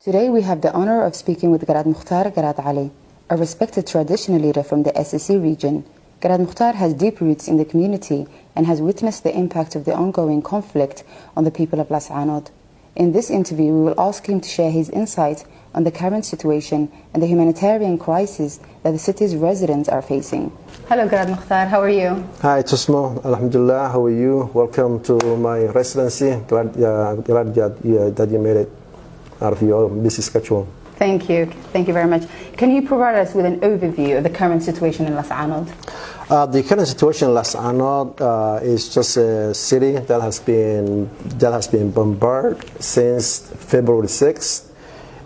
Today we have the honor of speaking with Garad Mukhtar Garad Ali, a respected traditional leader from the SSC region. Garad Mukhtar has deep roots in the community and has witnessed the impact of the ongoing conflict on the people of Las Anod. In this interview, we will ask him to share his insight on the current situation and the humanitarian crisis that the city's residents are facing. Hello, Garad Mukhtar. How are you? Hi, Tusmo. Alhamdulillah. How are you? Welcome to my residency. Glad that you made it out of your busy schedule. Thank you. Thank you very much. Can you provide us with an overview of the current situation in Las Anod? The current situation in Las Anod is just a city that has been bombarded since February 6th.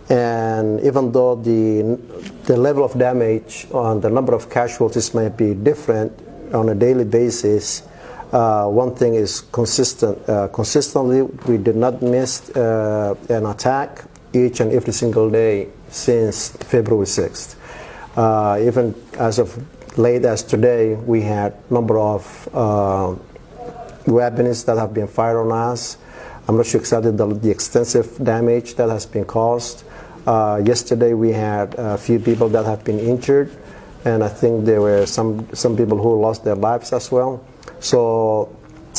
And even though the level of damage and the number of casualties may be different on a daily basis, one thing is consistent. Consistently, we did not miss an attack each and every single day since February 6th. Even as of late as today, we had a number of weapons that have been fired on us. I'm not sure exactly the extensive damage that has been caused. Yesterday we had a few people that have been injured, and I think there were some people who lost their lives as well. So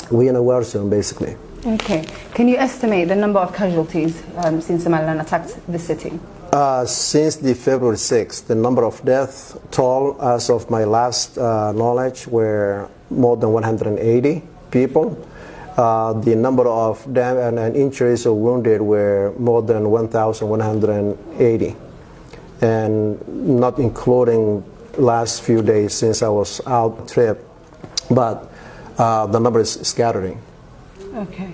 we're in a war zone, basically. Okay. Can you estimate the number of casualties since Somaliland attacked the city? Since the February 6th, the number of deaths toll, as of my last knowledge, were more than 180 people. The number of injuries or wounded were more than 1,180, and not including last few days since I was out trip, but the number is scattering. Okay.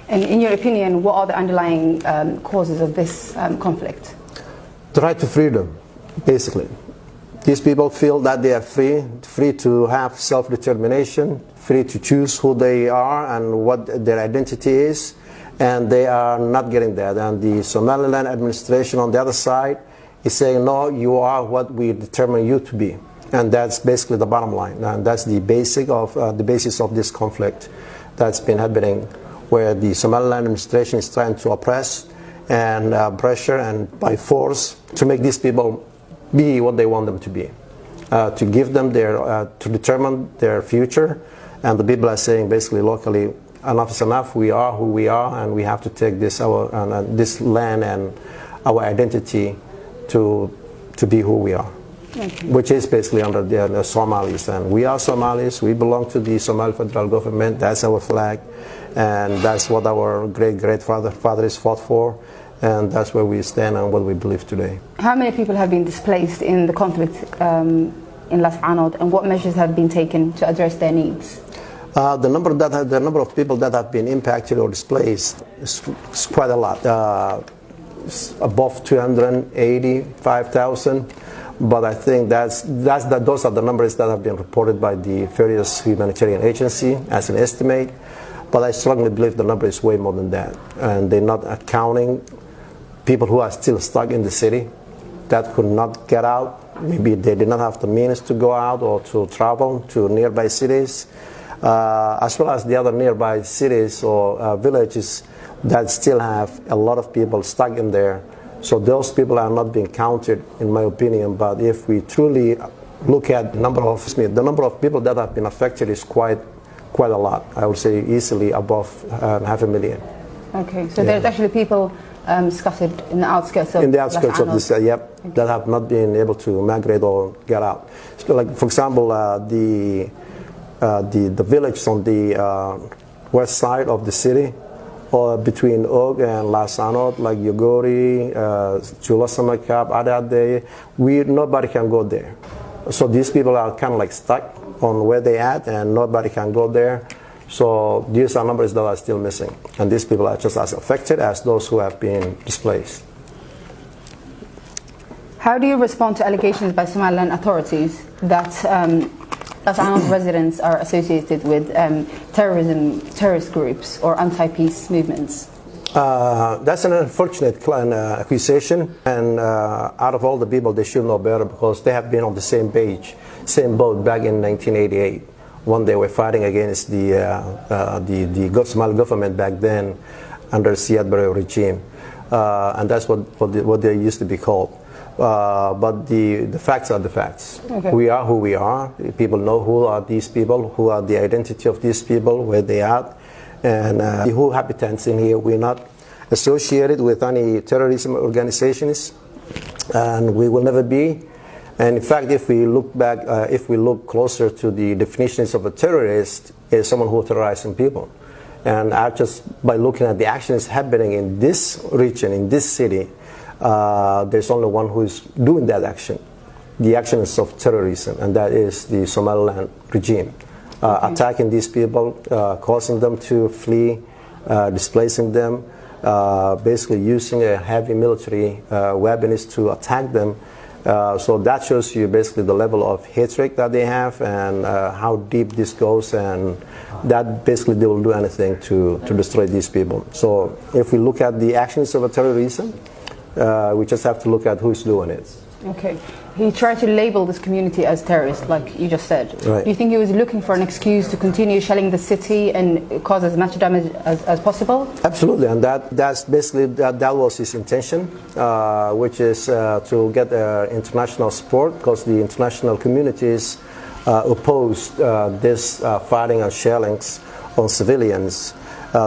And in your opinion, what are the underlying causes of this conflict? The right to freedom, basically. These people feel that they are free to have self-determination, free to choose who they are and what their identity is, and they are not getting that. And the Somaliland administration on the other side is saying, no, you are what we determine you to be. And that's basically the bottom line. And that's the basis of this conflict that's been happening, where the Somaliland administration is trying to oppress and pressure and by force to make these people be what they want them to be, to give them to determine their future. And the people are saying basically locally, enough is enough, we are who we are, and we have to take this land and our identity to be who we are. Okay. Which is basically under the Somalis. And we are Somalis, we belong to the Somali federal government, that's our flag, and that's what our great-great-fathers fought for, and that's where we stand and what we believe today. How many people have been displaced in the conflict in Las Anod, and what measures have been taken to address their needs? The number of people that have been impacted or displaced is quite a lot, above 285,000. But I think those are the numbers that have been reported by the various humanitarian agencies as an estimate. But I strongly believe the number is way more than that, and they're not accounting people who are still stuck in the city that could not get out. Maybe they did not have the means to go out or to travel to nearby cities, as well as the other nearby cities or villages that still have a lot of people stuck in there. So those people are not being counted, in my opinion. But if we truly look at the number of people that have been affected is quite a lot. I would say easily above 500,000. Okay, so there's actually people scattered in the outskirts of this, yep, okay, that have not been able to migrate or get out. So, like for example, the village on the west side of the city, or between Og and Las Anod, like Yogori, Chulasamakap, Adade, nobody can go there. So these people are kind of like stuck on where they at, and nobody can go there. So these are numbers that are still missing, and these people are just as affected as those who have been displaced. How do you respond to allegations by Somaliland authorities that Las Anod residents are associated with terrorist groups or anti-peace movements? That's an unfortunate accusation, and out of all the people, they should know better, because they have been on the same page, same boat back in 1988, when they were fighting against the Somali government back then under Siad Barre regime. and that's what they used to be called. But the facts are the facts. Okay. We are who we are. People know who are these people, who are the identity of these people, where they are, and the whole habitants in here. We're not associated with any terrorism organizations, and we will never be. And in fact, if we look back, if we look closer to the definitions of a terrorist, is someone who terrorizes people. And just by looking at the actions happening in this region, in this city, there's only one who is doing that action. The action is of terrorism, and that is the Somaliland regime. Attacking these people, causing them to flee, displacing them, basically using a heavy military weapons to attack them. So that shows you basically the level of hatred that they have, and how deep this goes, and that basically they will do anything to destroy these people. So if we look at the actions of a terrorism, we just have to look at who's doing it. Okay. He tried to label this community as terrorist, like you just said. Right. Do you think he was looking for an excuse to continue shelling the city and cause as much damage as possible? Absolutely, and that's basically that was his intention, which is to get international support, because the international communities opposed this firing and shellings on civilians.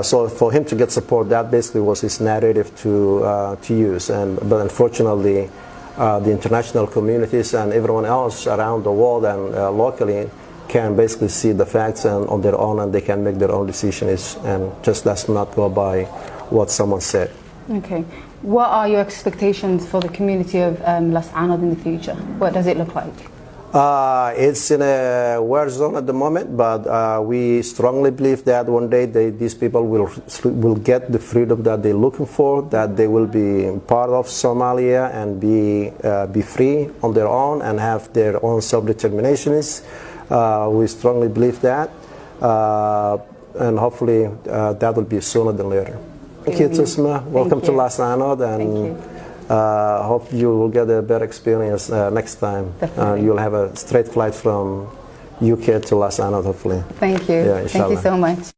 So for him to get support, that basically was his narrative to use. But unfortunately, the international communities and everyone else around the world and locally can basically see the facts and on their own, and they can make their own decisions, and just let's not go by what someone said. Okay. What are your expectations for the community of Las Anod in the future? What does it look like? It's in a war zone at the moment, but we strongly believe that one day these people will get the freedom that they're looking for, that they will be part of Somalia and be free on their own and have their own self-determinations. We strongly believe that, and hopefully that will be sooner than later. Thank you, Tusma. Welcome to Las Anod, and hope you will get a better experience next time. You'll have a straight flight from UK to Las Anod, hopefully. Thank you. Yeah, thank you so much.